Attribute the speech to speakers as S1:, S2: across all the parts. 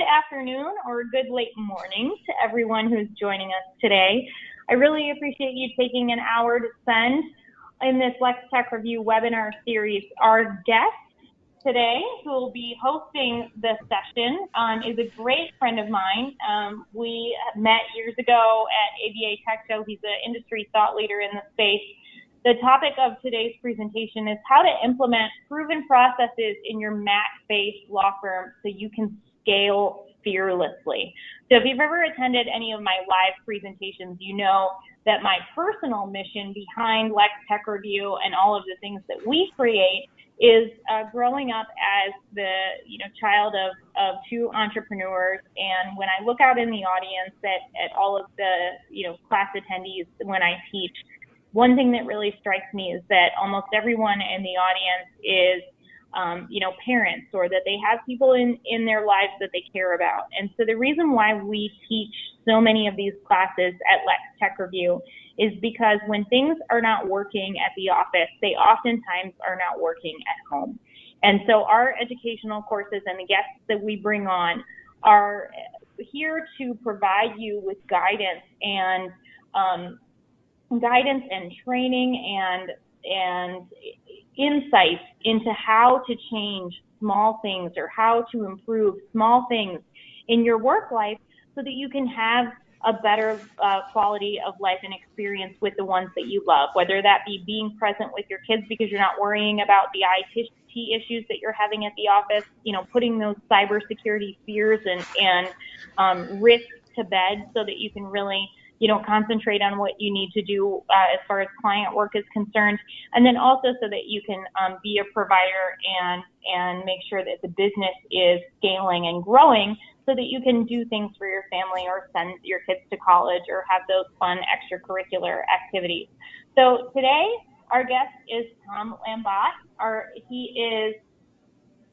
S1: afternoon or good late morning to everyone who's joining us today. I really appreciate you taking an hour to spend in this Lex Tech Review webinar series. Our guest today, who will be hosting this session, is a great friend of mine. We met years ago at ABA Tech Show. He's an industry thought leader in the space. The topic of today's presentation is how to implement proven processes in your Mac-based law firm so you can scale fearlessly. So if you've ever attended any of my live presentations, you know that my personal mission behind Lex Tech Review and all of the things that we create is growing up as the child of two entrepreneurs. And when I look out in the audience at all of the class attendees when I teach, one thing that really strikes me is that almost everyone in the audience is parents, or that they have people in their lives that they care about. And so the reason why we teach so many of these classes at Lex Tech Review is because when things are not working at the office, they oftentimes are not working at home. And so our educational courses and the guests that we bring on are here to provide you with guidance and training and insights into how to change small things or how to improve small things in your work life so that you can have a better quality of life and experience with the ones that you love, whether that be being present with your kids because you're not worrying about the IT issues that you're having at the office, putting those cybersecurity fears and risks to bed so that you can really concentrate on what you need to do as far as client work is concerned, and then also so that you can be a provider and make sure that the business is scaling and growing so that you can do things for your family or send your kids to college or have those fun extracurricular activities. So today, our guest is Tom Lambotte. He is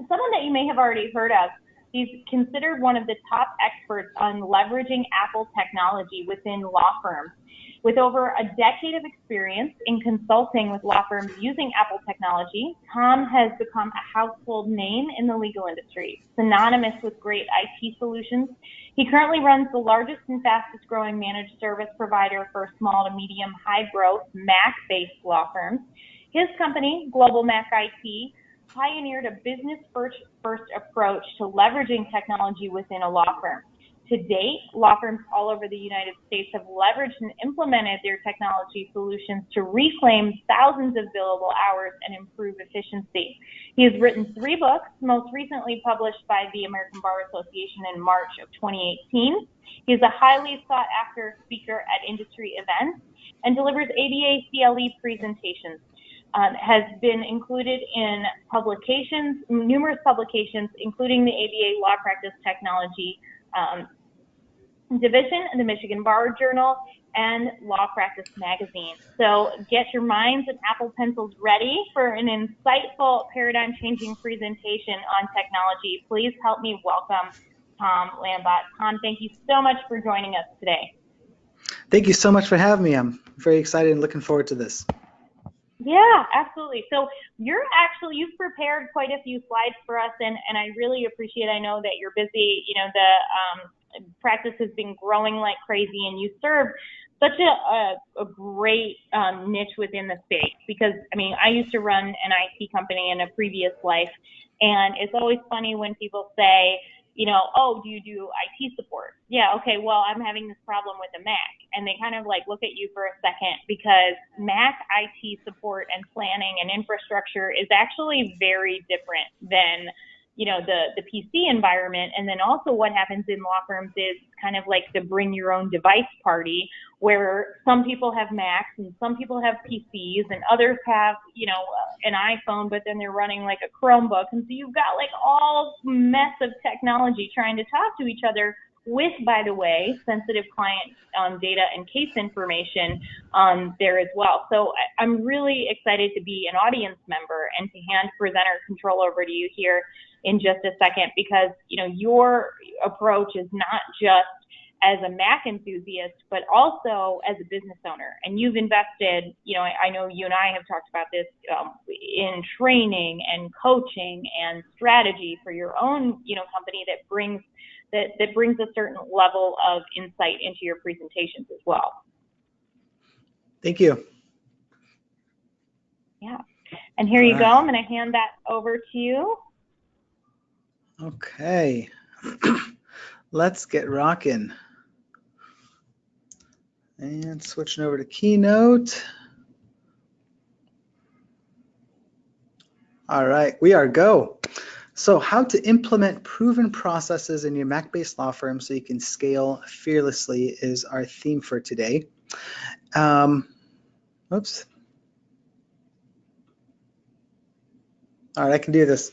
S1: someone that you may have already heard of. He's considered one of the top experts on leveraging Apple technology within law firms. With over a decade of experience in consulting with law firms using Apple technology, Tom has become a household name in the legal industry, synonymous with great IT solutions. He currently runs the largest and fastest growing managed service provider for small to medium high growth Mac-based law firms. His company, Global Mac IT, pioneered a business-first approach to leveraging technology within a law firm. To date, law firms all over the United States have leveraged and implemented their technology solutions to reclaim thousands of billable hours and improve efficiency. He has written 3 books, most recently published by the American Bar Association in March of 2018. He is a highly sought-after speaker at industry events and delivers ABA CLE presentations. Has been included in publications, numerous publications, including the ABA Law Practice Technology Division, the Michigan Bar Journal, and Law Practice Magazine. So get your minds and Apple pencils ready for an insightful, paradigm-changing presentation on technology. Please help me welcome Tom Lambotte. Tom, thank you so much for joining us today.
S2: Thank you so much for having me. I'm very excited and looking forward to this.
S1: Yeah, absolutely. So you've prepared quite a few slides for us, and I really appreciate, I know that you're busy, the practice has been growing like crazy, and you serve such a great niche within the space, because, I used to run an IT company in a previous life, and it's always funny when people say, oh, do you do IT support? Yeah, okay, well, I'm having this problem with a Mac. And they kind of look at you for a second, because Mac IT support and planning and infrastructure is actually very different than, the PC environment. And then also what happens in law firms is kind of like the bring your own device party, where some people have Macs and some people have PCs and others have, an iPhone, but then they're running like a Chromebook. And so you've got all mess of technology trying to talk to each other with, by the way, sensitive client data and case information there as well. So I'm really excited to be an audience member and to hand presenter control over to you here in just a second, because your approach is not just as a Mac enthusiast, but also as a business owner. And you've invested, I know you and I have talked about this in training and coaching and strategy for your own, company that brings that brings a certain level of insight into your presentations as well.
S2: Thank you.
S1: Yeah. And here you go. I'm going to hand that over to you.
S2: Okay. Let's get rocking. And switching over to Keynote. All right, we are go. So how to implement proven processes in your Mac-based law firm so you can scale fearlessly is our theme for today. Oops. All right, I can do this.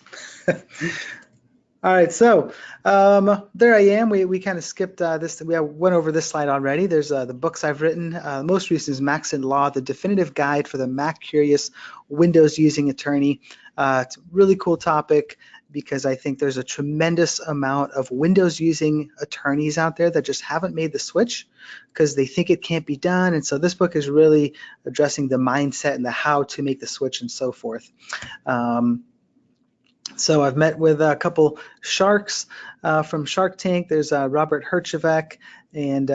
S2: All right, so there I am. We kind of skipped this. We went over this slide already. There's the books I've written. Most recent is Macs in Law, the definitive guide for the Mac curious Windows using attorney. It's a really cool topic because I think there's a tremendous amount of Windows using attorneys out there that just haven't made the switch because they think it can't be done. And so this book is really addressing the mindset and the how to make the switch and so forth. So I've met with a couple sharks from Shark Tank. There's Robert Herjavec and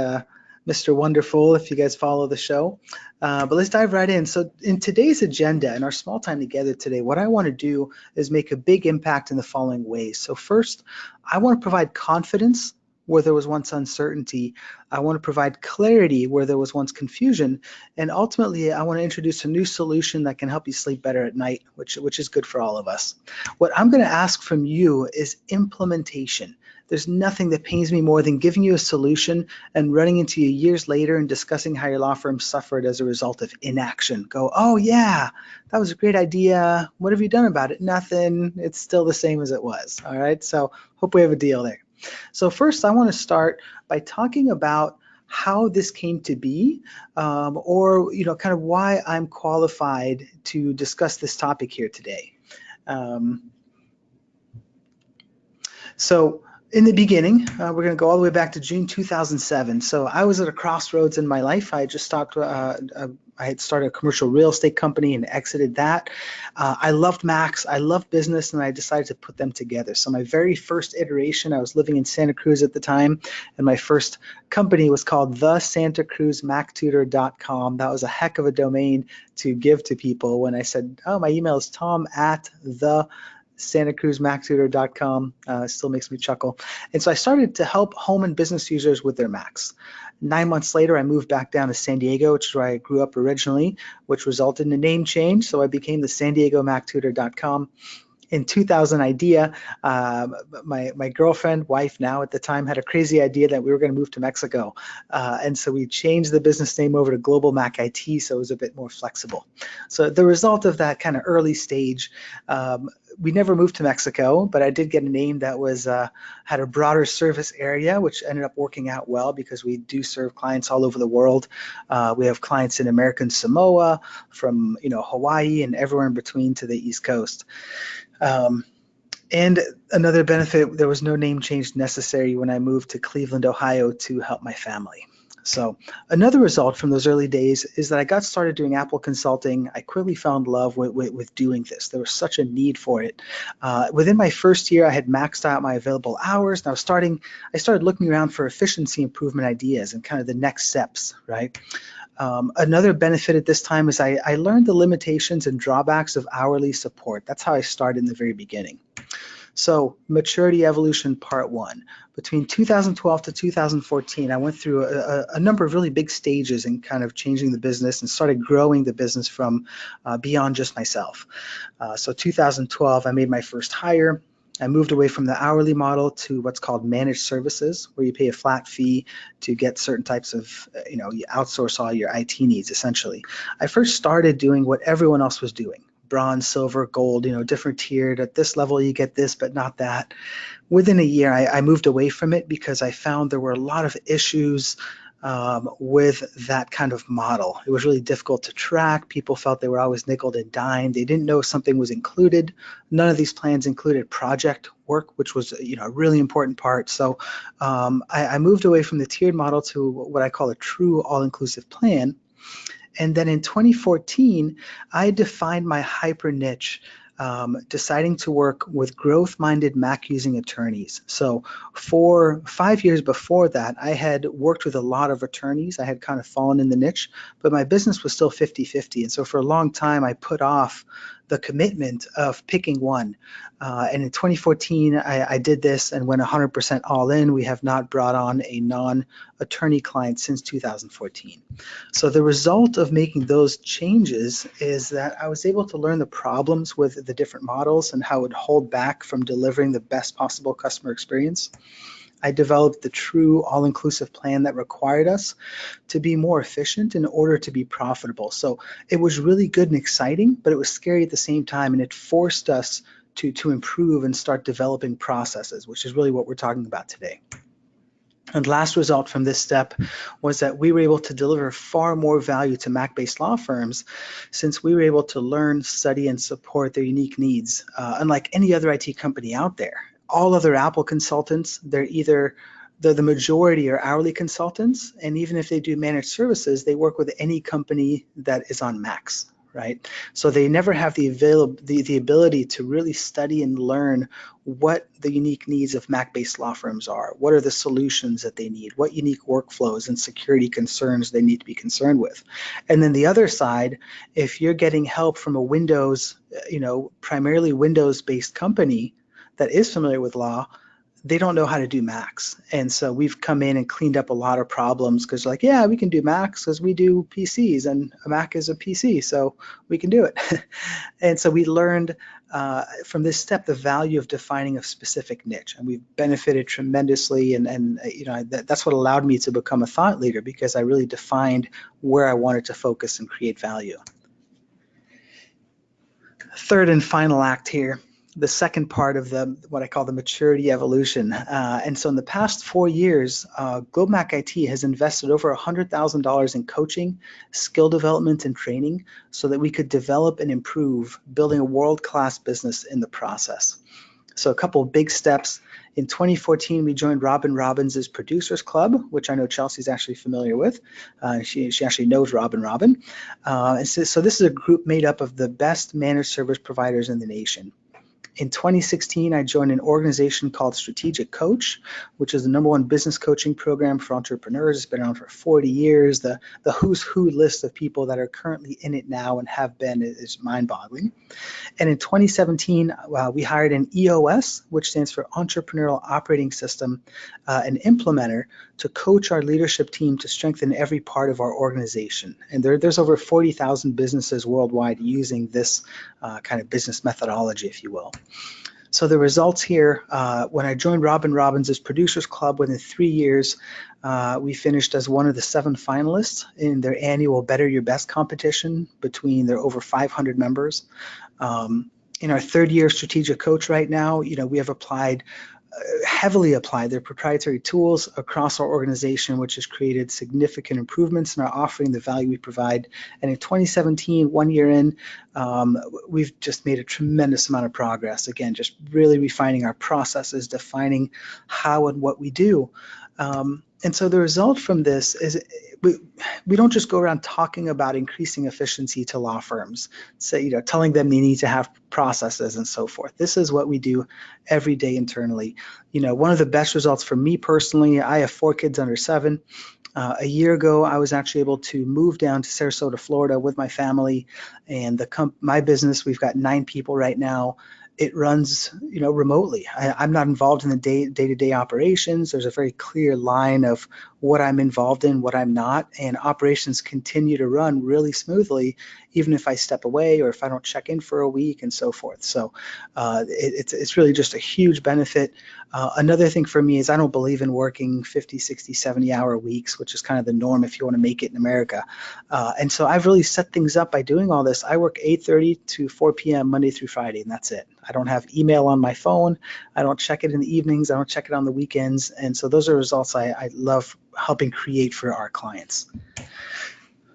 S2: Mr. Wonderful, if you guys follow the show. But let's dive right in. So in today's agenda, in our small time together today, what I want to do is make a big impact in the following ways. So first, I want to provide confidence where there was once uncertainty. I want to provide clarity where there was once confusion. And ultimately, I want to introduce a new solution that can help you sleep better at night, which is good for all of us. What I'm going to ask from you is implementation. There's nothing that pains me more than giving you a solution and running into you years later and discussing how your law firm suffered as a result of inaction. Go, oh yeah, that was a great idea. What have you done about it? Nothing. It's still the same as it was. All right, so hope we have a deal there. So first, I want to start by talking about how this came to be, or kind of why I'm qualified to discuss this topic here today. So in the beginning, we're going to go all the way back to June 2007. So I was at a crossroads in my life. I just stopped. I had started a commercial real estate company and exited that. I loved Macs, I loved business, and I decided to put them together. So my very first iteration, I was living in Santa Cruz at the time, and my first company was called thesantacruzmactutor.com. That was a heck of a domain to give to people when I said, oh, my email is tom@thesantacruzmactutor.com. Still makes me chuckle. And so I started to help home and business users with their Macs. 9 months later, I moved back down to San Diego, which is where I grew up originally, which resulted in a name change. So I became the SanDiegoMacTutor.com. In 2000 idea, my girlfriend, wife now at the time, had a crazy idea that we were going to move to Mexico. And so we changed the business name over to Global Mac IT, so it was a bit more flexible. So the result of that kind of early stage, we never moved to Mexico, but I did get a name that was had a broader service area, which ended up working out well because we do serve clients all over the world. We have clients in American Samoa, from Hawaii, and everywhere in between to the East Coast. And another benefit, there was no name change necessary when I moved to Cleveland, Ohio to help my family. So another result from those early days is that I got started doing Apple consulting. I quickly fell in love with doing this. There was such a need for it. Within my first year, I had maxed out my available hours. And I started looking around for efficiency improvement ideas and kind of the next steps, right? Another benefit at this time is I learned the limitations and drawbacks of hourly support. That's how I started in the very beginning. So maturity evolution part one. Between 2012 to 2014, I went through a number of really big stages in kind of changing the business and started growing the business from beyond just myself. So 2012, I made my first hire. I moved away from the hourly model to what's called managed services, where you pay a flat fee to get certain types of, you outsource all your IT needs, essentially. I first started doing what everyone else was doing. Bronze, silver, gold, different tiered. At this level, you get this, but not that. Within a year, I moved away from it because I found there were a lot of issues with that kind of model. It was really difficult to track. People felt they were always nickeled and dimed. They didn't know if something was included. None of these plans included project work, which was a really important part. So I moved away from the tiered model to what I call a true all-inclusive plan. And then in 2014, I defined my hyper niche deciding to work with growth-minded Mac-using attorneys. So for 5 years before that, I had worked with a lot of attorneys. I had kind of fallen in the niche, but my business was still 50-50. And so for a long time, I put off the commitment of picking one. And in 2014, I did this and went 100% all in. We have not brought on a non-attorney client since 2014. So the result of making those changes is that I was able to learn the problems with the different models and how it would hold back from delivering the best possible customer experience. I developed the true all-inclusive plan that required us to be more efficient in order to be profitable. So it was really good and exciting, but it was scary at the same time, and it forced us to improve and start developing processes, which is really what we're talking about today. And last result from this step was that we were able to deliver far more value to Mac-based law firms since we were able to learn, study, and support their unique needs, unlike any other IT company out there. All other Apple consultants, they're the majority are hourly consultants, and even if they do managed services, they work with any company that is on Macs, right? So they never have the ability to really study and learn what the unique needs of Mac-based law firms are. What are the solutions that they need? What unique workflows and security concerns they need to be concerned with? And then the other side, if you're getting help from a Windows, primarily Windows-based company that is familiar with law, they don't know how to do Macs. And so we've come in and cleaned up a lot of problems because like, yeah, we can do Macs because we do PCs and a Mac is a PC, so we can do it. And so we learned from this step the value of defining a specific niche, and we've benefited tremendously. And that's what allowed me to become a thought leader, because I really defined where I wanted to focus and create value. Third and final act here, the second part of what I call the maturity evolution. And so in the past 4 years, GlobeMac IT has invested over $100,000 in coaching, skill development, and training so that we could develop and improve, building a world-class business in the process. So a couple of big steps. In 2014, we joined Robin Robbins' Producers Club, which I know Chelsea's actually familiar with. She actually knows Robin. And so this is a group made up of the best managed service providers in the nation. In 2016, I joined an organization called Strategic Coach, which is the #1 business coaching program for entrepreneurs. It's been around for 40 years. The who's who list of people that are currently in it now and have been is mind-boggling. And in 2017, we hired an EOS, which stands for Entrepreneurial Operating System, an implementer, to coach our leadership team to strengthen every part of our organization. And there's over 40,000 businesses worldwide using this kind of business methodology, if you will. So the results here, when I joined Robin Robbins' Producers Club, within 3 years, we finished as one of the 7 finalists in their annual Better Your Best competition between their over 500 members. In our 3rd year strategic coach right now, we have heavily applied their proprietary tools across our organization, which has created significant improvements in our offering, the value we provide. And in 2017, 1 year in, we've just made a tremendous amount of progress. Again, just really refining our processes, defining how and what we do. And so the result from this is we don't just go around talking about increasing efficiency to law firms, telling them they need to have processes and so forth. This is what we do every day internally. One of the best results for me personally, I have 4 kids under 7. A year ago, I was actually able to move down to Sarasota, Florida with my family, and my business, we've got 9 people right now. It runs, remotely. I'm not involved in the day-to-day operations. There's a very clear line of what I'm involved in, what I'm not, and operations continue to run really smoothly, even if I step away or if I don't check in for a week and so forth. So it's really just a huge benefit. Another thing for me is I don't believe in working 50, 60, 70-hour weeks, which is kind of the norm if you want to make it in America. And so I've really set things up by doing all this. I work 8:30 to 4 p.m. Monday through Friday, and that's it. I don't have email on my phone. I don't check it in the evenings. I don't check it on the weekends. And so those are results I love helping create for our clients.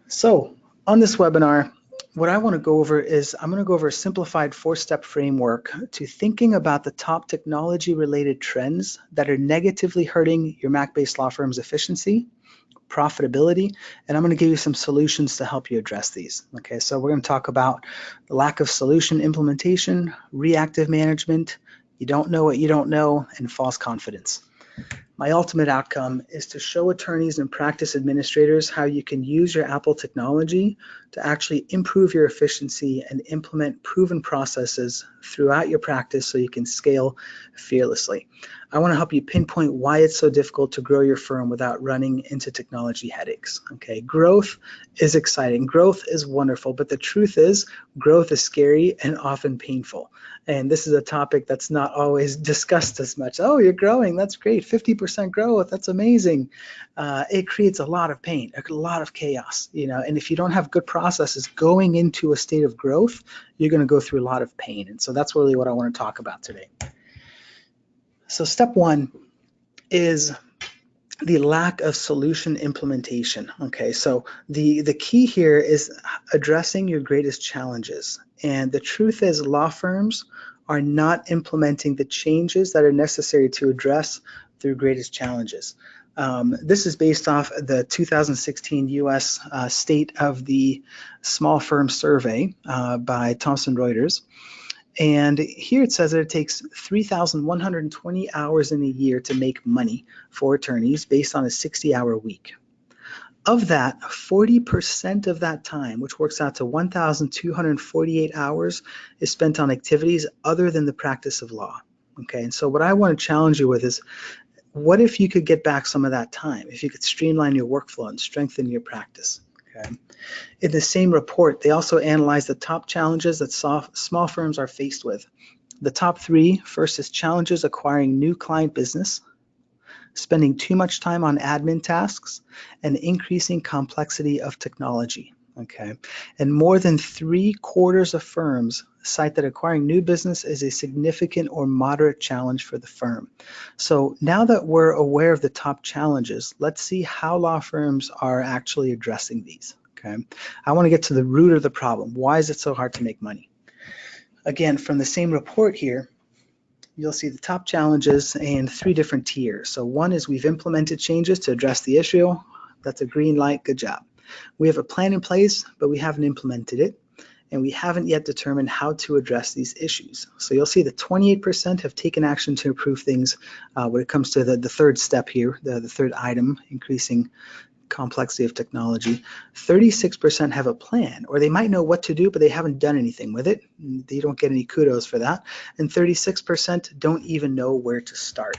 S2: So on this webinar, what I want to go over is I'm going to go over a simplified 4-step framework to thinking about the top technology-related trends that are negatively hurting your Mac-based law firm's efficiency, profitability, and I'm going to give you some solutions to help you address these. Okay, so we're going to talk about the lack of solution implementation, reactive management, you don't know what you don't know, and false confidence. My ultimate outcome is to show attorneys and practice administrators how you can use your Apple technology to actually improve your efficiency and implement proven processes throughout your practice so you can scale fearlessly. I want to help you pinpoint why it's so difficult to grow your firm without running into technology headaches. Okay, growth is exciting, growth is wonderful, but the truth is growth is scary and often painful. And this is a topic that's not always discussed as much. Oh, you're growing, that's great, 50% growth, that's amazing. It creates a lot of pain, a lot of chaos, and if you don't have good processes going into a state of growth, you're going to go through a lot of pain. And so that's really what I want to talk about today. So step one is the lack of solution implementation. Okay, so the key here is addressing your greatest challenges. And the truth is law firms are not implementing the changes that are necessary to address their greatest challenges. This is based off the 2016 U.S. State of the Small Firm Survey by Thomson Reuters. And here it says that it takes 3,120 hours in a year to make money for attorneys based on a 60-hour week. Of that, 40% of that time, which works out to 1,248 hours, is spent on activities other than the practice of law. Okay, and so what I want to challenge you with is, what if you could get back some of that time? If you could streamline your workflow and strengthen your practice? Okay. In the same report, they also analyzed the top challenges that small firms are faced with. The top three: first is challenges acquiring new client business, spending too much time on admin tasks, and increasing complexity of technology. Okay, and more than 3/4 of firms cite that acquiring new business is a significant or moderate challenge for the firm. So now that we're aware of the top challenges, let's see how law firms are actually addressing these. Okay, I want to get to the root of the problem. Why is it so hard to make money? Again, from the same report here, you'll see the top challenges in 3 different tiers. So one is we've implemented changes to address the issue. That's a green light, good job. We have a plan in place, but we haven't implemented it, and we haven't yet determined how to address these issues. So you'll see that 28% have taken action to improve things when it comes to the third step here, the third item, increasing complexity of technology. 36% have a plan, or they might know what to do, but they haven't done anything with it. They don't get any kudos for that. And 36% don't even know where to start.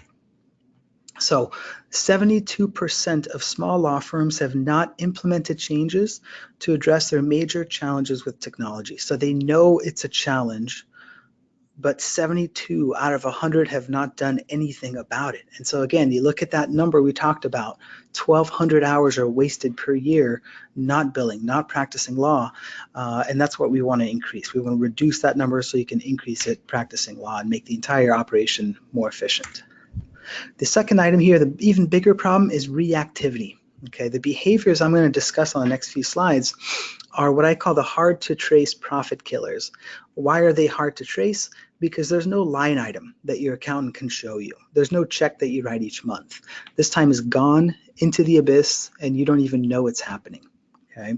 S2: So 72% of small law firms have not implemented changes to address their major challenges with technology. So they know it's a challenge, but 72 out of 100 have not done anything about it. And so again, you look at that number we talked about, 1,200 hours are wasted per year not billing, not practicing law, and that's what we want to increase. We want to reduce that number so you can increase it practicing law and make the entire operation more efficient. The second item here, the even bigger problem, is reactivity. Okay, the behaviors I'm going to discuss on the next few slides are what I call the hard to trace profit killers. Why are they hard to trace? Because there's no line item that your accountant can show you. There's no check that you write each month. This time is gone into the abyss and you don't even know it's happening. Okay,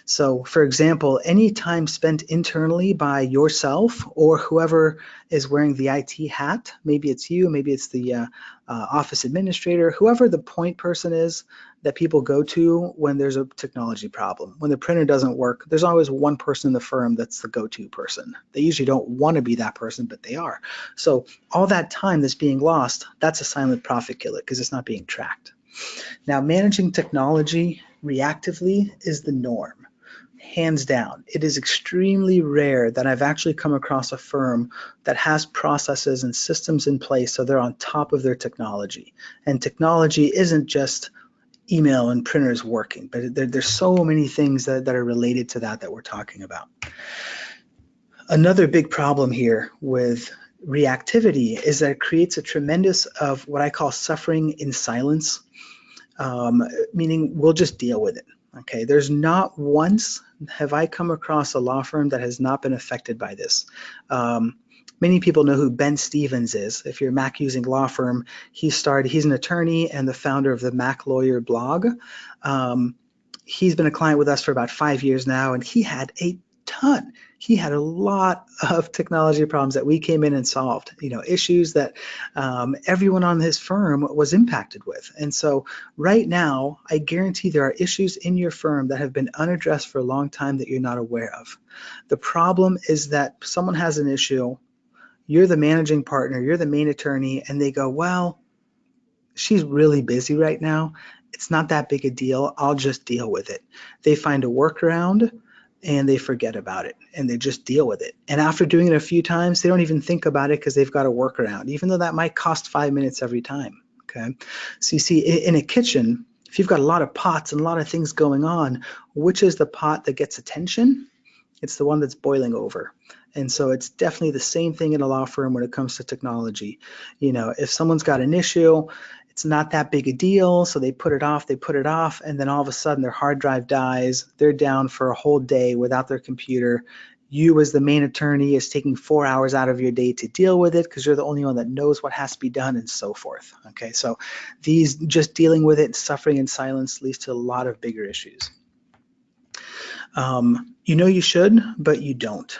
S2: so for example, any time spent internally by yourself or whoever is wearing the IT hat, maybe it's you, maybe it's the office administrator, whoever the point person is that people go to when there's a technology problem. When the printer doesn't work, there's always one person in the firm that's the go-to person. They usually don't want to be that person, but they are. So all that time that's being lost, that's a silent profit killer because it's not being tracked. Now, managing technology reactively is the norm, hands down. It is extremely rare that I've actually come across a firm that has processes and systems in place so they're on top of their technology. And technology isn't just email and printers working, but there's so many things that are related to that we're talking about. Another big problem here with reactivity is that it creates a tremendous of what I call suffering in silence. Meaning we'll just deal with it. Okay, there's not once have I come across a law firm that has not been affected by this. Many people know who Ben Stevens is. If you're a Mac using law firm, he's an attorney and the founder of the Mac Lawyer blog. He's been a client with us for about 5 years now, and he had a lot of technology problems that we came in and solved, issues that everyone on his firm was impacted with. And so right now, I guarantee there are issues in your firm that have been unaddressed for a long time that you're not aware of. The problem is that someone has an issue, you're the managing partner, you're the main attorney, and they go, well, she's really busy right now. It's not that big a deal. I'll just deal with it. They find a workaround and they forget about it and they just deal with it. And after doing it a few times, they don't even think about it because they've got a workaround, even though that might cost 5 minutes every time. Okay. So you see, in a kitchen, if you've got a lot of pots and a lot of things going on, which is the pot that gets attention? It's the one that's boiling over. And so it's definitely the same thing in a law firm when it comes to technology. If someone's got an issue, it's not that big a deal, so they put it off, and then all of a sudden their hard drive dies, they're down for a whole day without their computer. You as the main attorney is taking 4 hours out of your day to deal with it because you're the only one that knows what has to be done and so forth. Okay, so just dealing with it and suffering in silence leads to a lot of bigger issues. You should, but you don't.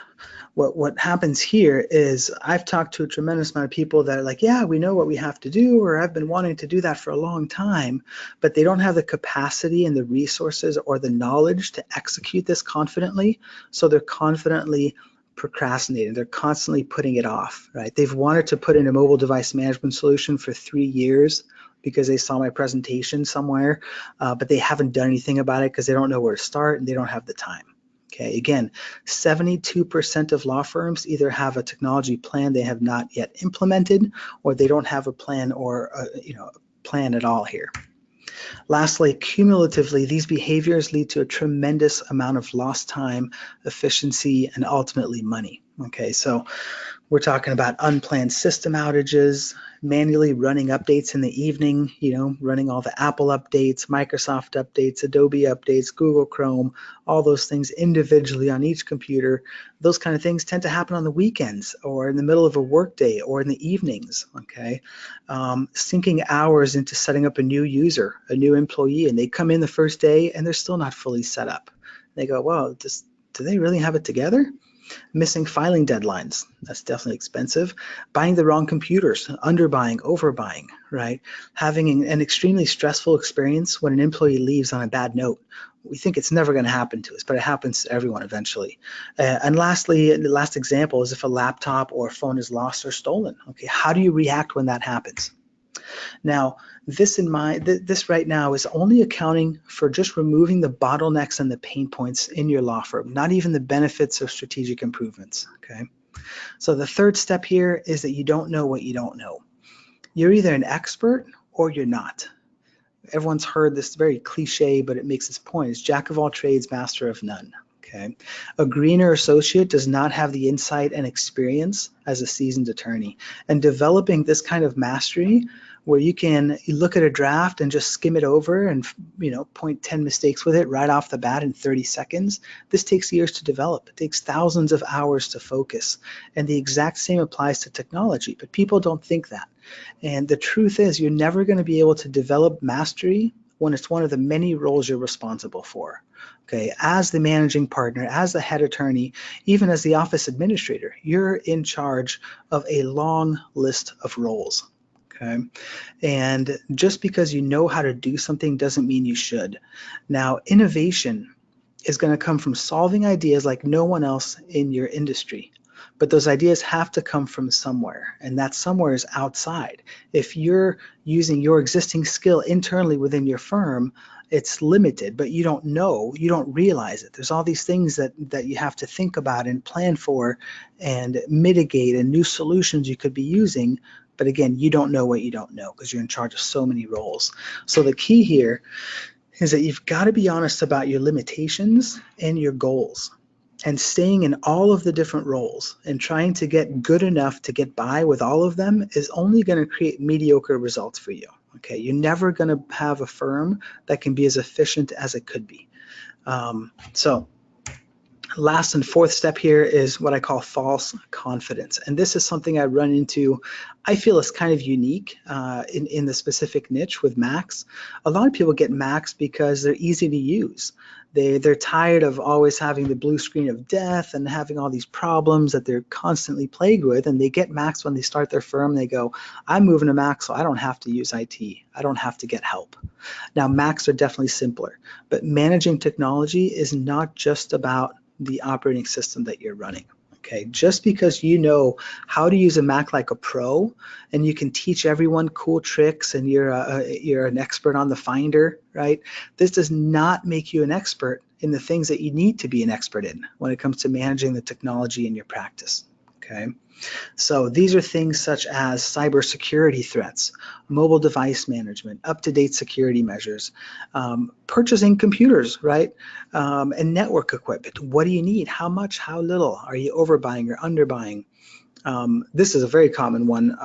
S2: What happens here is I've talked to a tremendous amount of people that are like, yeah, we know what we have to do, or I've been wanting to do that for a long time, but they don't have the capacity and the resources or the knowledge to execute this confidently. So they're confidently procrastinating. They're constantly putting it off, right? They've wanted to put in a mobile device management solution for 3 years because they saw my presentation somewhere, but they haven't done anything about it because they don't know where to start and they don't have the time. Okay, again, 72% of law firms either have a technology plan they have not yet implemented, or they don't have a plan or a plan at all here. Lastly, cumulatively, these behaviors lead to a tremendous amount of lost time, efficiency, and ultimately money. Okay, so we're talking about unplanned system outages, manually running updates in the evening, running all the Apple updates, Microsoft updates, Adobe updates, Google Chrome, all those things individually on each computer. Those kind of things tend to happen on the weekends or in the middle of a workday or in the evenings, okay? Sinking hours into setting up a new user, a new employee, and they come in the first day and they're still not fully set up. They go, well, do they really have it together? Missing filing deadlines, that's definitely expensive. Buying the wrong computers, underbuying, overbuying, right? Having an extremely stressful experience when an employee leaves on a bad note. We think it's never going to happen to us, but it happens to everyone eventually. And lastly, the last example is if a laptop or a phone is lost or stolen. Okay, how do you react when that happens? Now, this right now is only accounting for just removing the bottlenecks and the pain points in your law firm, not even the benefits of strategic improvements, okay? So the third step here is that you don't know what you don't know. You're either an expert or you're not. Everyone's heard this very cliche, but it makes its point. It's jack of all trades, master of none. Okay. A greener associate does not have the insight and experience as a seasoned attorney. And developing this kind of mastery where you look at a draft and just skim it over and point 10 mistakes with it right off the bat in 30 seconds, this takes years to develop. It takes thousands of hours to focus. And the exact same applies to technology, but people don't think that. And the truth is you're never going to be able to develop mastery when it's one of the many roles you're responsible for. Okay, as the managing partner, as the head attorney, even as the office administrator, you're in charge of a long list of roles. Okay, and just because you know how to do something doesn't mean you should. Now, innovation is going to come from solving ideas like no one else in your industry. But those ideas have to come from somewhere, and that somewhere is outside. If you're using your existing skill internally within your firm, it's limited, but you don't realize it. There's all these things that you have to think about and plan for and mitigate and new solutions you could be using. But again, you don't know what you don't know because you're in charge of so many roles. So the key here is that you've got to be honest about your limitations and your goals. And staying in all of the different roles and trying to get good enough to get by with all of them is only going to create mediocre results for you. Okay, you're never going to have a firm that can be as efficient as it could be. So Last and fourth step here is what I call false confidence. And this is something I run into, I feel is kind of unique in the specific niche with Macs. A lot of people get Macs because they're easy to use. They're tired of always having the blue screen of death and having all these problems that they're constantly plagued with. And they get Macs when they start their firm. They go, I'm moving to Mac so I don't have to use IT. I don't have to get help. Now, Macs are definitely simpler, but managing technology is not just about the operating system that you're running. Okay, just because you know how to use a Mac like a pro and you can teach everyone cool tricks and you're an expert on the Finder, right? This does not make you an expert in the things that you need to be an expert in when it comes to managing the technology in your practice. Okay, so these are things such as cybersecurity threats, mobile device management, up-to-date security measures, purchasing computers, right, and network equipment. What do you need? How much? How little? Are you overbuying or underbuying? This is a very common one.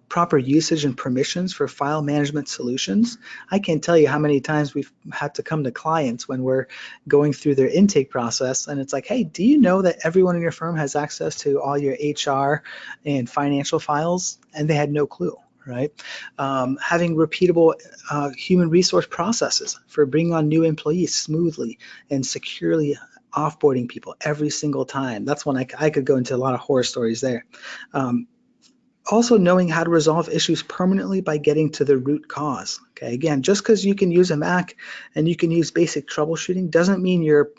S2: Proper usage and permissions for file management solutions. I can't tell you how many times we've had to come to clients when we're going through their intake process and it's like, hey, do you know that everyone in your firm has access to all your HR and financial files? And they had no clue, right? Having repeatable human resource processes for bringing on new employees smoothly and securely offboarding people every single time. That's when I could go into a lot of horror stories there. Also knowing how to resolve issues permanently by getting to the root cause. Okay, again, just because you can use a Mac and you can use basic troubleshooting doesn't mean you're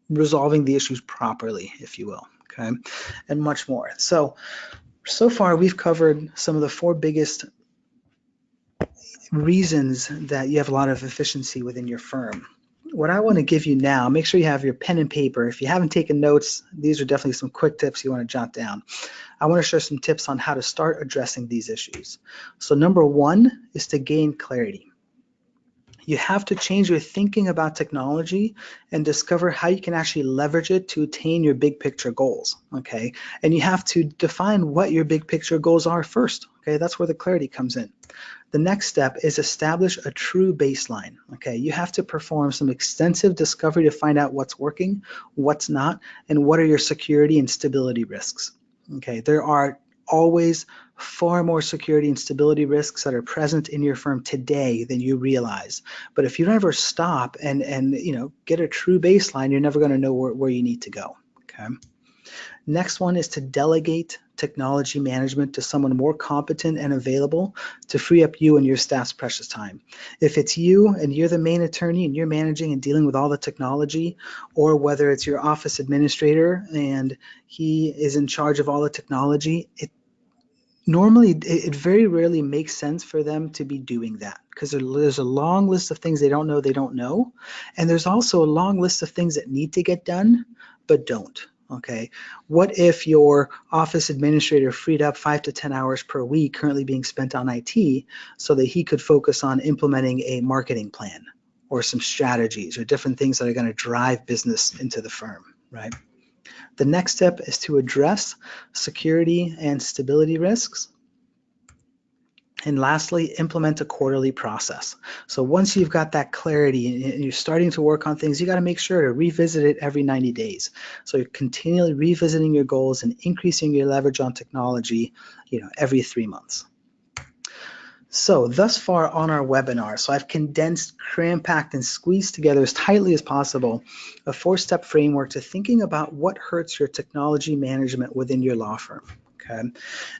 S2: resolving the issues properly, if you will, okay, and much more. So far we've covered some of the 4 biggest reasons that you have a lot of efficiency within your firm. What I want to give you now, make sure you have your pen and paper. If you haven't taken notes, these are definitely some quick tips you want to jot down. I want to share some tips on how to start addressing these issues. So number 1 is to gain clarity. You have to change your thinking about technology and discover how you can actually leverage it to attain your big picture goals, okay? And you have to define what your big picture goals are first, okay? That's where the clarity comes in. The next step is establish a true baseline, okay? You have to perform some extensive discovery to find out what's working, what's not, and what are your security and stability risks, okay? There are always far more security and stability risks that are present in your firm today than you realize. But if you don't ever stop and get a true baseline, you're never going to know where you need to go. Okay. Next one is to delegate technology management to someone more competent and available to free up you and your staff's precious time. If it's you and you're the main attorney and you're managing and dealing with all the technology, or whether it's your office administrator and he is in charge of all the technology, it very rarely makes sense for them to be doing that because there's a long list of things they don't know, and there's also a long list of things that need to get done but don't. Okay, what if your office administrator freed up 5 to 10 hours per week currently being spent on IT so that he could focus on implementing a marketing plan or some strategies or different things that are going to drive business into the firm, right? The next step is to address security and stability risks. And lastly, implement a quarterly process. So once you've got that clarity and you're starting to work on things, you got to make sure to revisit it every 90 days. So you're continually revisiting your goals and increasing your leverage on technology, every 3 months. So thus far on our webinar, so I've condensed, cram-packed, and squeezed together as tightly as possible a 4-step framework to thinking about what hurts your technology management within your law firm. Okay.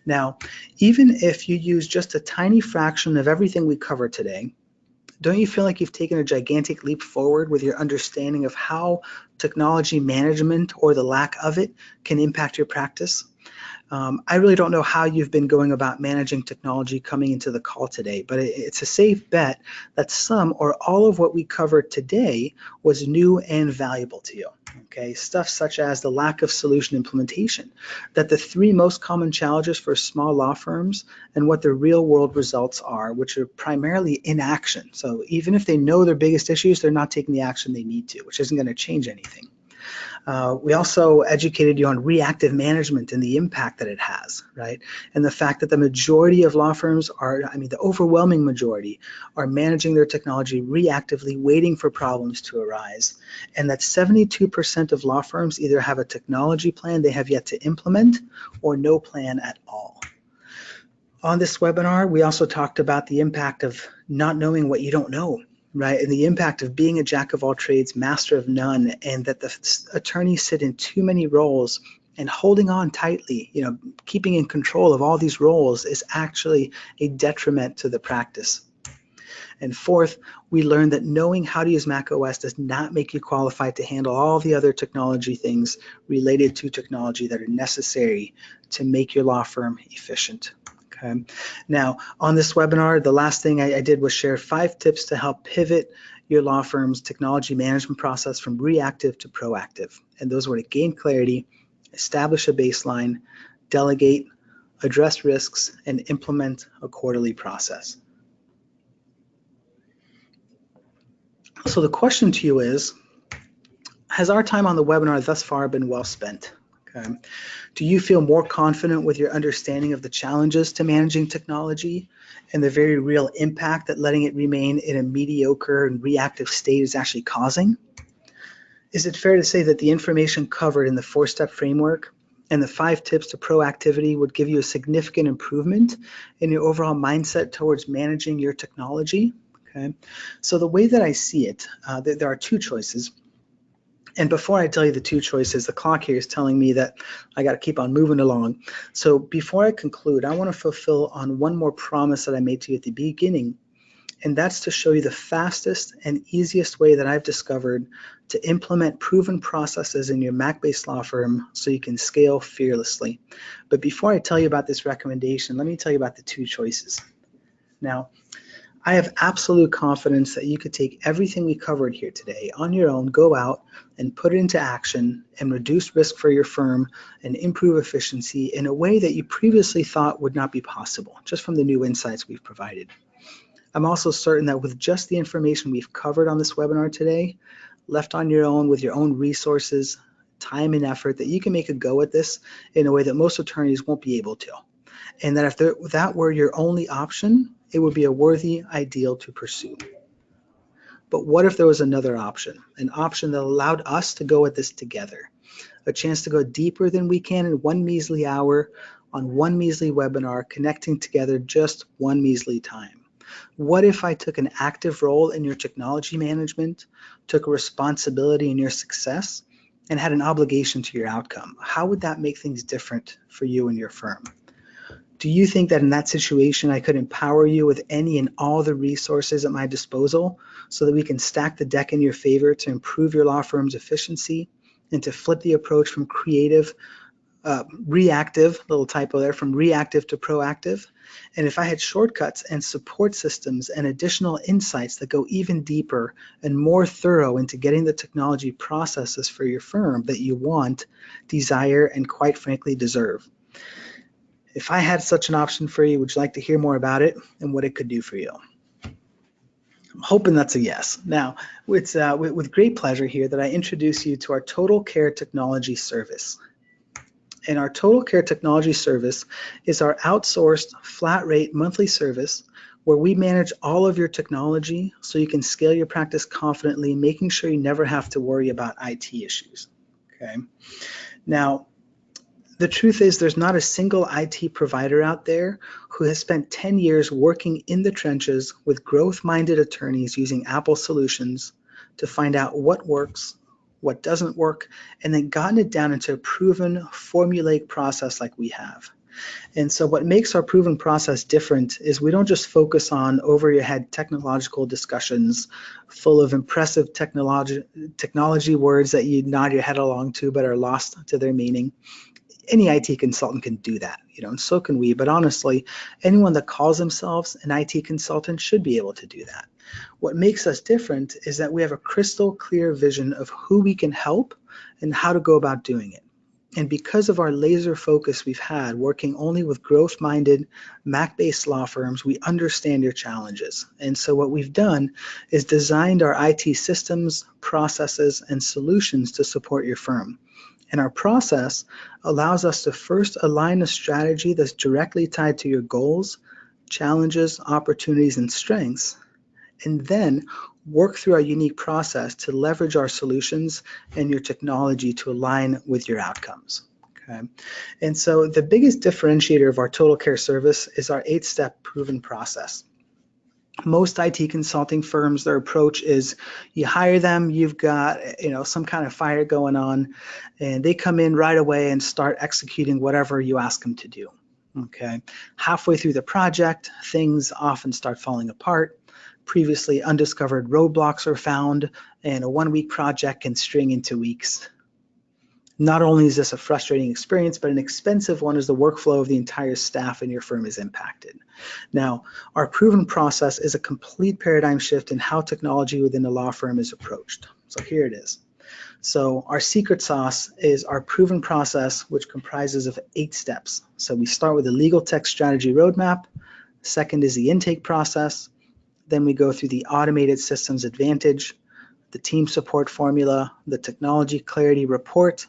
S2: Now, even if you use just a tiny fraction of everything we covered today, don't you feel like you've taken a gigantic leap forward with your understanding of how technology management or the lack of it can impact your practice? I really don't know how you've been going about managing technology coming into the call today, but it's a safe bet that some or all of what we covered today was new and valuable to you. Okay, stuff such as the lack of solution implementation, that the 3 most common challenges for small law firms and what the real world results are, which are primarily inaction. So even if they know their biggest issues, they're not taking the action they need to, which isn't going to change anything. We also educated you on reactive management and the impact that it has, right? And the fact that the majority of law firms are, the overwhelming majority, are managing their technology reactively, waiting for problems to arise. And that 72% of law firms either have a technology plan they have yet to implement or no plan at all. On this webinar, we also talked about the impact of not knowing what you don't know, right? And the impact of being a jack of all trades, master of none, and that the attorneys sit in too many roles, and holding on tightly, keeping in control of all these roles is actually a detriment to the practice. And fourth, we learned that knowing how to use Mac OS does not make you qualified to handle all the other technology things related to technology that are necessary to make your law firm efficient. Okay. Now, on this webinar, the last thing I did was share 5 tips to help pivot your law firm's technology management process from reactive to proactive. And those were to gain clarity, establish a baseline, delegate, address risks, and implement a quarterly process. So the question to you is, has our time on the webinar thus far been well spent? Okay. Do you feel more confident with your understanding of the challenges to managing technology and the very real impact that letting it remain in a mediocre and reactive state is actually causing? Is it fair to say that the information covered in the 4-step framework and the 5 tips to proactivity would give you a significant improvement in your overall mindset towards managing your technology? Okay. So the way that I see it, there are 2 choices. And before I tell you the 2 choices, the clock here is telling me that I got to keep on moving along. So before I conclude, I want to fulfill on one more promise that I made to you at the beginning, and that's to show you the fastest and easiest way that I've discovered to implement proven processes in your Mac-based law firm so you can scale fearlessly. But before I tell you about this recommendation, let me tell you about the 2 choices. Now, I have absolute confidence that you could take everything we covered here today on your own, go out and put it into action and reduce risk for your firm and improve efficiency in a way that you previously thought would not be possible, just from the new insights we've provided. I'm also certain that with just the information we've covered on this webinar today, left on your own with your own resources, time and effort, that you can make a go at this in a way that most attorneys won't be able to. And that if that were your only option, it would be a worthy ideal to pursue. But what if there was another option, an option that allowed us to go at this together, a chance to go deeper than we can in one measly hour on one measly webinar, connecting together just one measly time? What if I took an active role in your technology management, took a responsibility in your success, and had an obligation to your outcome? How would that make things different for you and your firm? Do you think that in that situation I could empower you with any and all the resources at my disposal so that we can stack the deck in your favor to improve your law firm's efficiency and to flip the approach from reactive, little typo there, from reactive to proactive? And if I had shortcuts and support systems and additional insights that go even deeper and more thorough into getting the technology processes for your firm that you want, desire, and quite frankly deserve? If I had such an option for you, would you like to hear more about it and what it could do for you? I'm hoping that's a yes. Now, it's with great pleasure here that I introduce you to our TotalCare technology service. And our TotalCare technology service is our outsourced flat rate monthly service where we manage all of your technology so you can scale your practice confidently, making sure you never have to worry about IT issues. Okay. Now, the truth is there's not a single IT provider out there who has spent 10 years working in the trenches with growth-minded attorneys using Apple solutions to find out what works, what doesn't work, and then gotten it down into a proven formulaic process like we have. And so what makes our proven process different is we don't just focus on over-your-head technological discussions full of impressive technology words that you nod your head along to but are lost to their meaning. Any IT consultant can do that, and so can we. But honestly, anyone that calls themselves an IT consultant should be able to do that. What makes us different is that we have a crystal clear vision of who we can help and how to go about doing it. And because of our laser focus we've had working only with growth-minded, Mac-based law firms, we understand your challenges. And so what we've done is designed our IT systems, processes, and solutions to support your firm. And our process allows us to first align a strategy that's directly tied to your goals, challenges, opportunities, and strengths, and then work through our unique process to leverage our solutions and your technology to align with your outcomes. Okay. And so the biggest differentiator of our TotalCare service is our 8-step proven process. Most IT consulting firms, their approach is you hire them, you've got some kind of fire going on, and they come in right away and start executing whatever you ask them to do. Okay. Halfway through the project, things often start falling apart. Previously undiscovered roadblocks are found, and a 1-week project can string into weeks. Not only is this a frustrating experience, but an expensive one as the workflow of the entire staff in your firm is impacted. Now, our proven process is a complete paradigm shift in how technology within the law firm is approached. So here it is. So our secret sauce is our proven process, which comprises of 8 steps. So we start with a legal tech strategy roadmap. Second is the intake process. Then we go through the automated systems advantage, the team support formula, the technology clarity report,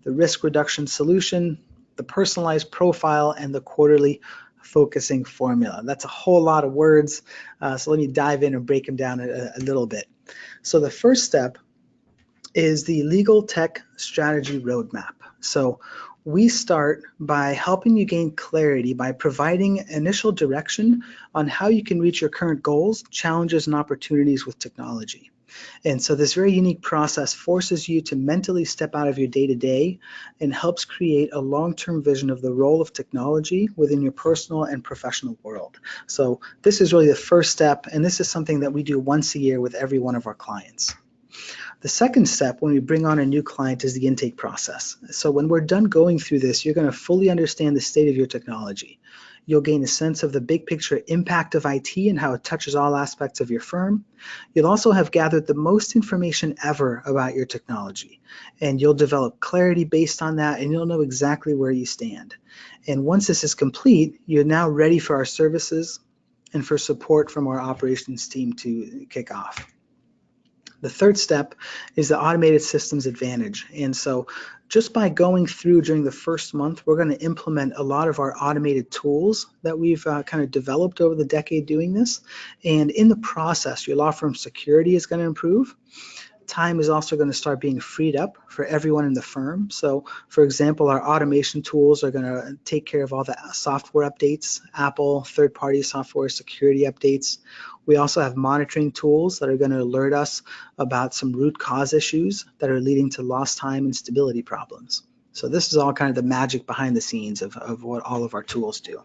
S2: the risk reduction solution, the personalized profile, and the quarterly focusing formula. That's a whole lot of words, so let me dive in and break them down a little bit. So the first step is the legal tech strategy roadmap. So we start by helping you gain clarity by providing initial direction on how you can reach your current goals, challenges, and opportunities with technology. And so this very unique process forces you to mentally step out of your day-to-day and helps create a long-term vision of the role of technology within your personal and professional world. So this is really the first step, and this is something that we do once a year with every one of our clients. The second step when we bring on a new client is the intake process. So when we're done going through this, you're going to fully understand the state of your technology. You'll gain a sense of the big picture impact of IT and how it touches all aspects of your firm. You'll also have gathered the most information ever about your technology, and you'll develop clarity based on that, and you'll know exactly where you stand. And once this is complete, you're now ready for our services and for support from our operations team to kick off. The third step is the automated systems advantage. And so just by going through during the first month, we're going to implement a lot of our automated tools that we've kind of developed over the decade doing this. And in the process, your law firm security is going to improve. Time is also going to start being freed up for everyone in the firm. So, for example, our automation tools are going to take care of all the software updates, Apple, third-party software security updates. We also have monitoring tools that are going to alert us about some root cause issues that are leading to lost time and stability problems. So this is all kind of the magic behind the scenes of what all of our tools do.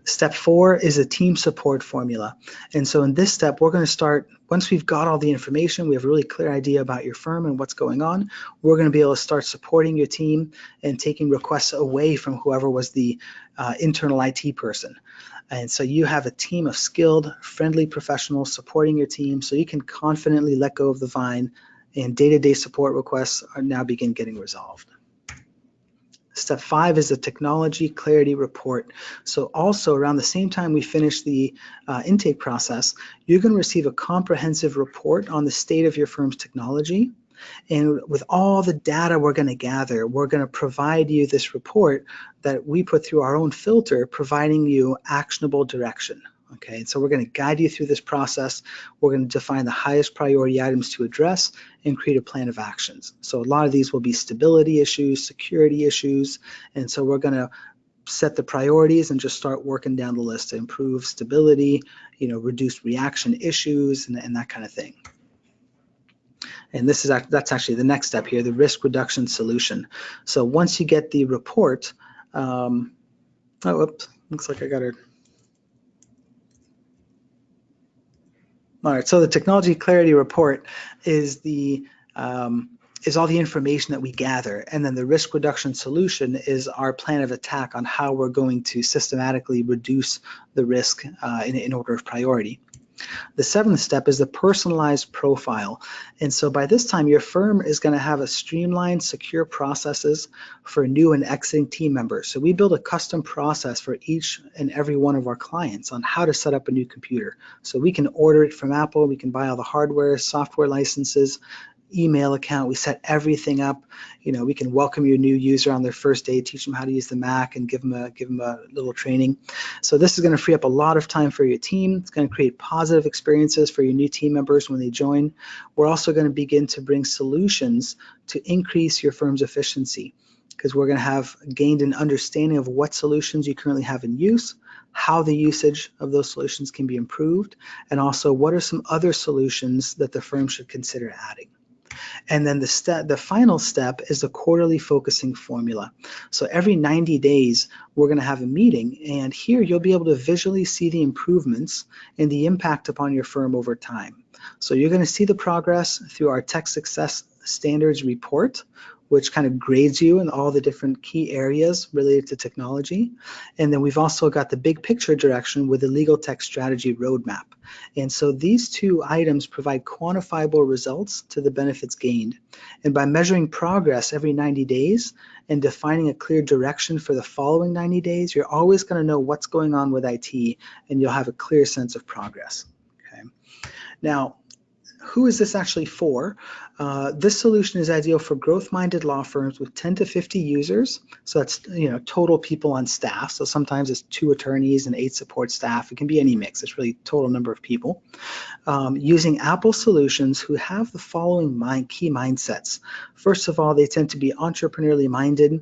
S2: Step 4 is a team support formula. And so in this step, we're going to start, once we've got all the information, we have a really clear idea about your firm and what's going on, we're going to be able to start supporting your team and taking requests away from whoever was the internal IT person. And so you have a team of skilled, friendly professionals supporting your team so you can confidently let go of the vine, and day-to-day support requests are now begin getting resolved. Step 5 is the technology clarity report. So also around the same time we finish the intake process, you're going to receive a comprehensive report on the state of your firm's technology. And with all the data we're going to gather, we're going to provide you this report that we put through our own filter, providing you actionable direction. Okay, so we're going to guide you through this process. We're going to define the highest priority items to address and create a plan of actions. So a lot of these will be stability issues, security issues, and so we're going to set the priorities and just start working down the list to improve stability, reduce reaction issues, and that kind of thing. And that's actually the next step here, the risk reduction solution. So once you get the report, looks like I got it. All right, so the technology clarity report is all the information that we gather, and then the risk reduction solution is our plan of attack on how we're going to systematically reduce the risk in order of priority. The 7th step is the personalized profile. And so by this time, your firm is going to have a streamlined, secure processes for new and exiting team members. So we build a custom process for each and every one of our clients on how to set up a new computer. So we can order it from Apple, we can buy all the hardware, software licenses, email account. We set everything up. We can welcome your new user on their first day, teach them how to use the Mac, and give them a little training. So this is going to free up a lot of time for your team. It's going to create positive experiences for your new team members when they join. We're also going to begin to bring solutions to increase your firm's efficiency, because we're going to have gained an understanding of what solutions you currently have in use, how the usage of those solutions can be improved, and also what are some other solutions that the firm should consider adding. And then the final step is the quarterly focusing formula. So every 90 days, we're going to have a meeting, and here you'll be able to visually see the improvements and the impact upon your firm over time. So you're going to see the progress through our Tech Success Standards report, which kind of grades you in all the different key areas related to technology. And then we've also got the big picture direction with the legal tech strategy roadmap. And so these two items provide quantifiable results to the benefits gained. And by measuring progress every 90 days and defining a clear direction for the following 90 days, you're always going to know what's going on with IT, and you'll have a clear sense of progress. Okay. Now, who is this actually for? This solution is ideal for growth-minded law firms with 10 to 50 users. So that's total people on staff. So sometimes it's 2 attorneys and 8 support staff. It can be any mix. It's really total number of people. Using Apple solutions who have the following key mindsets. First of all, they tend to be entrepreneurially minded.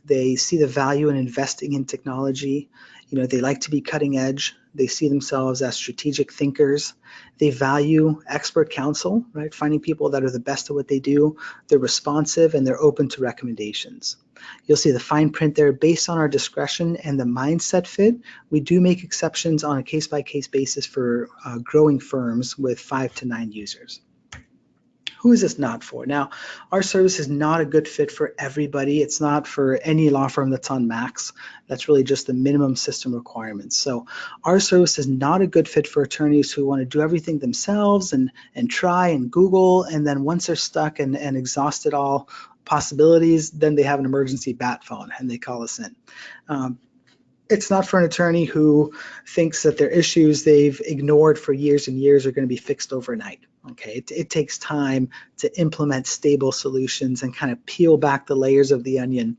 S2: They see the value in investing in technology. They like to be cutting edge. They see themselves as strategic thinkers. They value expert counsel, right? Finding people that are the best at what they do. They're responsive and they're open to recommendations. You'll see the fine print there. Based on our discretion and the mindset fit, we do make exceptions on a case-by-case basis for growing firms with 5 to 9 users. Who is this not for? Now, our service is not a good fit for everybody. It's not for any law firm that's on Max. That's really just the minimum system requirements. So our service is not a good fit for attorneys who want to do everything themselves and try and Google, and then once they're stuck and exhausted all possibilities, then they have an emergency bat phone and they call us in. It's not for an attorney who thinks that their issues they've ignored for years and years are going to be fixed overnight. Okay, it takes time to implement stable solutions and kind of peel back the layers of the onion.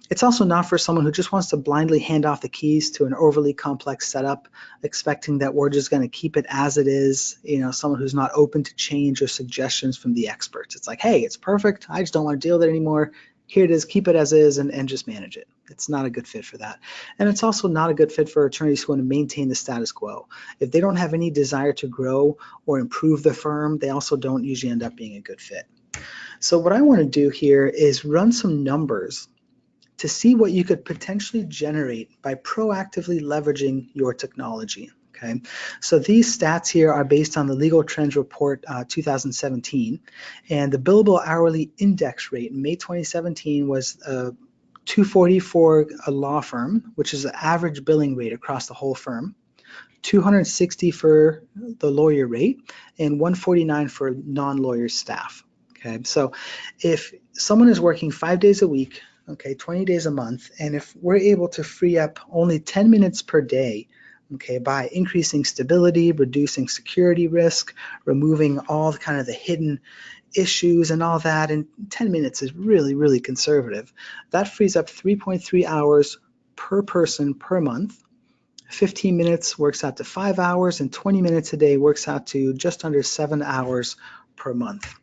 S2: It's also not for someone who just wants to blindly hand off the keys to an overly complex setup, expecting that we're just going to keep it as it is. Someone who's not open to change or suggestions from the experts. It's like, hey, it's perfect. I just don't want to deal with it anymore. Here it is, keep it as is and just manage it. It's not a good fit for that. And it's also not a good fit for attorneys who want to maintain the status quo. If they don't have any desire to grow or improve the firm, they also don't usually end up being a good fit. So what I want to do here is run some numbers to see what you could potentially generate by proactively leveraging your technology. Okay, so these stats here are based on the Legal Trends Report 2017, and the billable hourly index rate in May 2017 was $240 for a law firm, which is the average billing rate across the whole firm, $260 for the lawyer rate, and $149 for non-lawyer staff. Okay, so if someone is working 5 days a week, okay, 20 days a month, and if we're able to free up only 10 minutes per day, okay, by increasing stability, reducing security risk, removing all kind of the hidden issues and all that, and 10 minutes is really, really conservative. That frees up 3.3 hours per person per month. 15 minutes works out to 5 hours, and 20 minutes a day works out to just under 7 hours per month.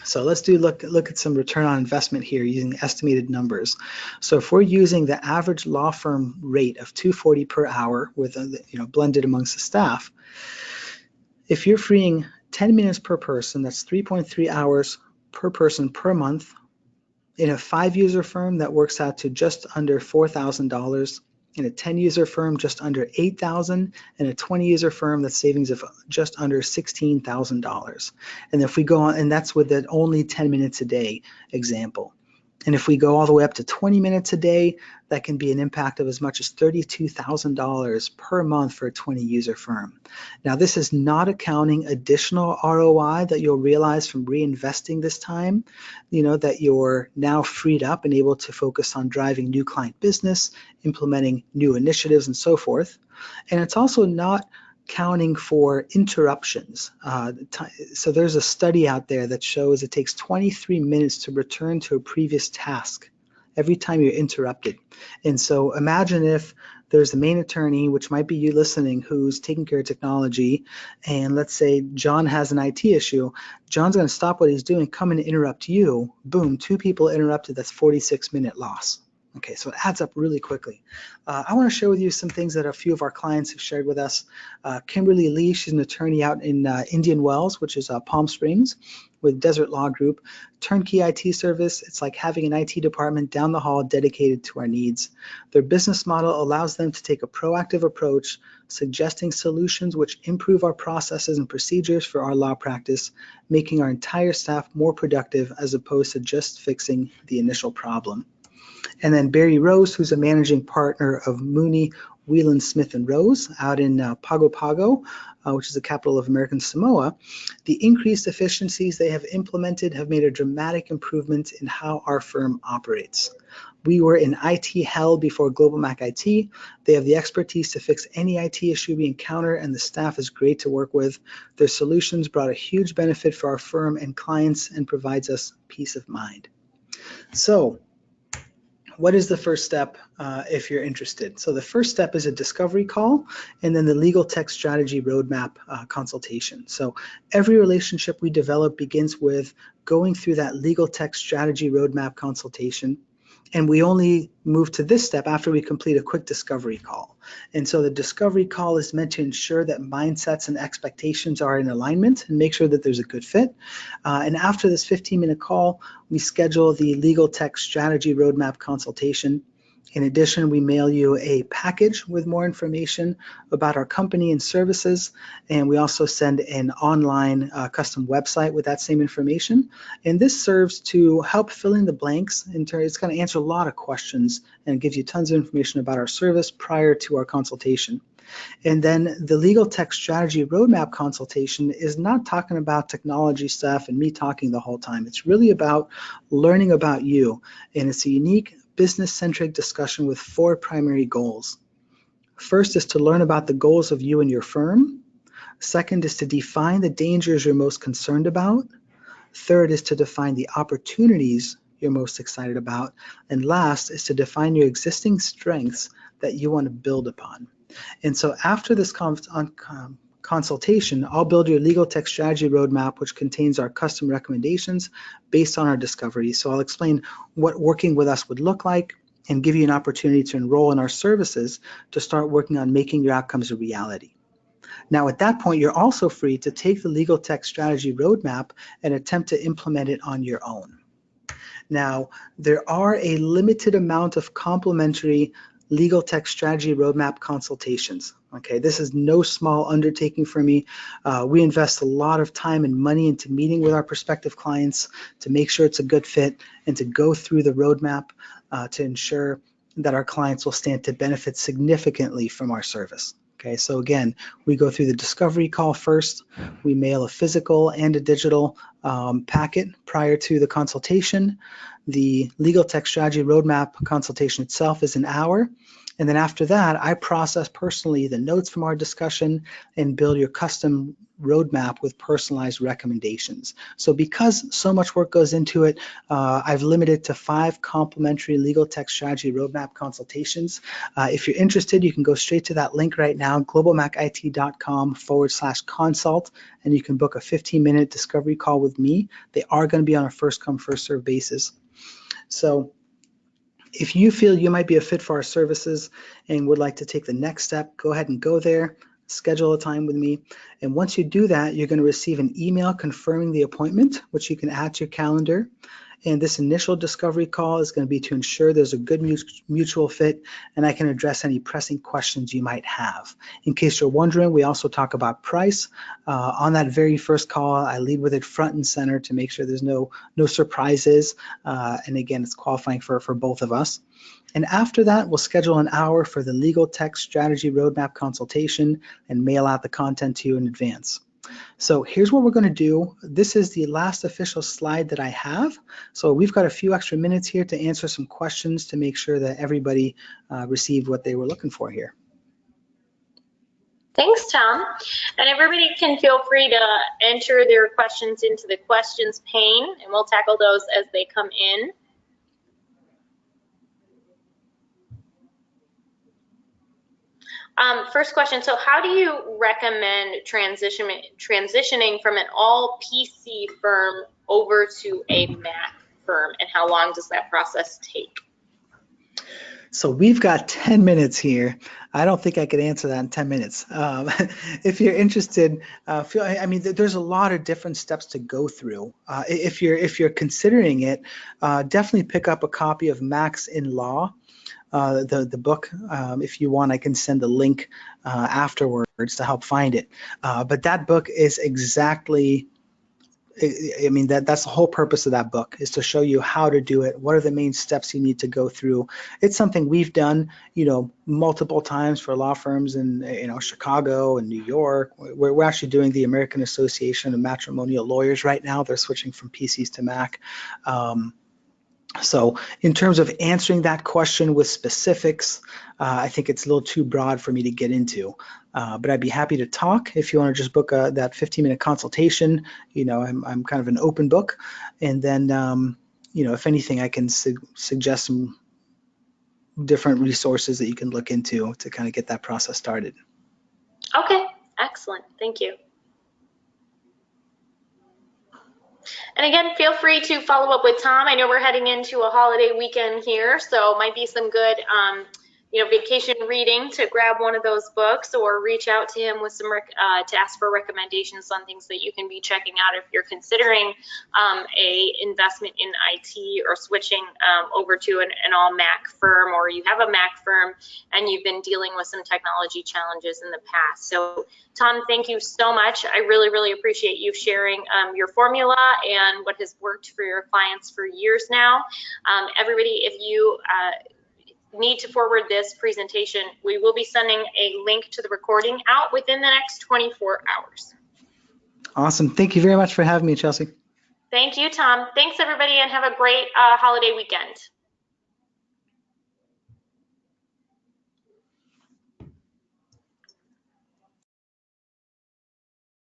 S2: So let's look at some return on investment here using estimated numbers. So if we're using the average law firm rate of $240 per hour with blended amongst the staff, if you're freeing 10 minutes per person, that's 3.3 hours per person per month. In a 5-user firm, that works out to just under $4,000. In a 10-user firm, just under $8,000. In a 20-user firm, that's savings of just under $16,000. And if we go on, and that's with the only 10 minutes a day example. And if we go all the way up to 20 minutes a day, that can be an impact of as much as $32,000 per month for a 20-user firm. Now, this is not accounting additional ROI that you'll realize from reinvesting this time, that you're now freed up and able to focus on driving new client business, implementing new initiatives, and so forth. And it's also not counting for interruptions. So there's a study out there that shows it takes 23 minutes to return to a previous task every time you're interrupted. And so imagine if there's the main attorney, which might be you listening, who's taking care of technology, and let's say John has an IT issue. John's going to stop what he's doing, come and interrupt you. Boom, 2 people interrupted. That's 46-minute loss. Okay, so it adds up really quickly. I want to share with you some things that a few of our clients have shared with us. Kimberly Lee, she's an attorney out in Indian Wells, which is Palm Springs, with Desert Law Group. Turnkey IT service, it's like having an IT department down the hall dedicated to our needs. Their business model allows them to take a proactive approach, suggesting solutions which improve our processes and procedures for our law practice, making our entire staff more productive as opposed to just fixing the initial problem. And then Barry Rose, who's a managing partner of Mooney, Whelan, Smith & Rose out in Pago Pago, which is the capital of American Samoa. The increased efficiencies they have implemented have made a dramatic improvement in how our firm operates. We were in IT hell before Global Mac IT. They have the expertise to fix any IT issue we encounter, and the staff is great to work with. Their solutions brought a huge benefit for our firm and clients and provides us peace of mind. So, what is the first step if you're interested? So the first step is a discovery call, and then the legal tech strategy roadmap consultation. So every relationship we develop begins with going through that legal tech strategy roadmap consultation. And we only move to this step after we complete a quick discovery call. And so the discovery call is meant to ensure that mindsets and expectations are in alignment and make sure that there's a good fit. And after this 15-minute call, we schedule the legal tech strategy roadmap consultation. In addition, we mail you a package with more information about our company and services, and we also send an online custom website with that same information. And this serves to help fill in the blanks. It's going to answer a lot of questions and gives you tons of information about our service prior to our consultation. And then the legal tech strategy roadmap consultation is not talking about technology stuff and me talking the whole time. It's really about learning about you, and it's a unique business-centric discussion with 4 primary goals. First is to learn about the goals of you and your firm. Second is to define the dangers you're most concerned about. Third is to define the opportunities you're most excited about. And last is to define your existing strengths that you want to build upon. And so after this consultation, I'll build your legal tech strategy roadmap, which contains our custom recommendations based on our discovery. So I'll explain what working with us would look like and give you an opportunity to enroll in our services to start working on making your outcomes a reality. Now, at that point, you're also free to take the legal tech strategy roadmap and attempt to implement it on your own. Now, there are a limited amount of complimentary legal tech strategy roadmap consultations. Okay, this is no small undertaking for me. We invest a lot of time and money into meeting with our prospective clients to make sure it's a good fit and to go through the roadmap to ensure that our clients will stand to benefit significantly from our service. Okay, so again, we go through the discovery call first. We mail a physical and a digital packet prior to the consultation. The legal tech strategy roadmap consultation itself is an hour. And then after that, I process personally the notes from our discussion and build your custom roadmap with personalized recommendations. So because so much work goes into it, I've limited to 5 complimentary legal tech strategy roadmap consultations. If you're interested, you can go straight to that link right now, globalmacit.com/consult, and you can book a 15-minute discovery call with me. They are going to be on a first-come, first-served basis. So if you feel you might be a fit for our services and would like to take the next step, go ahead and go there, schedule a time with me. And once you do that, you're going to receive an email confirming the appointment, which you can add to your calendar. And this initial discovery call is going to be to ensure there's a good mutual fit, and I can address any pressing questions you might have. In case you're wondering, we also talk about price. On that very first call, I lead with it front and center to make sure there's no surprises. And again, it's qualifying for both of us. And after that, we'll schedule an hour for the legal tech strategy roadmap consultation and mail out the content to you in advance. So here's what we're going to do. This is the last official slide that I have. So we've got a few extra minutes here to answer some questions to make sure that everybody received what they were looking for here.
S3: Thanks, Tom. And everybody can feel free to enter their questions into the questions pane, and we'll tackle those as they come in. First question, so how do you recommend transitioning from an all PC firm over to a Mac firm, and how long does that process take?
S2: So we've got 10 minutes here. I don't think I could answer that in 10 minutes. If you're interested, I mean, there's a lot of different steps to go through. If you're considering it, definitely pick up a copy of Max in Law. The book. If you want, I can send a link afterwards to help find it. But that book is exactly, I mean, that's the whole purpose of that book, is to show you how to do it. What are the main steps you need to go through? It's something we've done, multiple times for law firms in, Chicago and New York. We're actually doing the American Association of Matrimonial Lawyers right now. They're switching from PCs to Mac. So in terms of answering that question with specifics, I think it's a little too broad for me to get into, but I'd be happy to talk if you want to just book that 15-minute consultation. I'm kind of an open book, and then, if anything, I can suggest some different resources that you can look into to kind of get that process started.
S3: Okay, excellent. Thank you. And again, feel free to follow up with Tom. I know we're heading into a holiday weekend here, so might be some good, vacation reading to grab one of those books, or reach out to him with some to ask for recommendations on things that you can be checking out if you're considering a investment in IT, or switching over to an all Mac firm, or you have a Mac firm and you've been dealing with some technology challenges in the past. So Tom, thank you so much. I really, really appreciate you sharing your formula and what has worked for your clients for years now. Everybody, if you need to forward this presentation, we will be sending a link to the recording out within the next 24 hours.
S2: Awesome. Thank you very much for having me, Chelsea.
S3: Thank you, Tom. Thanks, everybody, and have a great holiday weekend.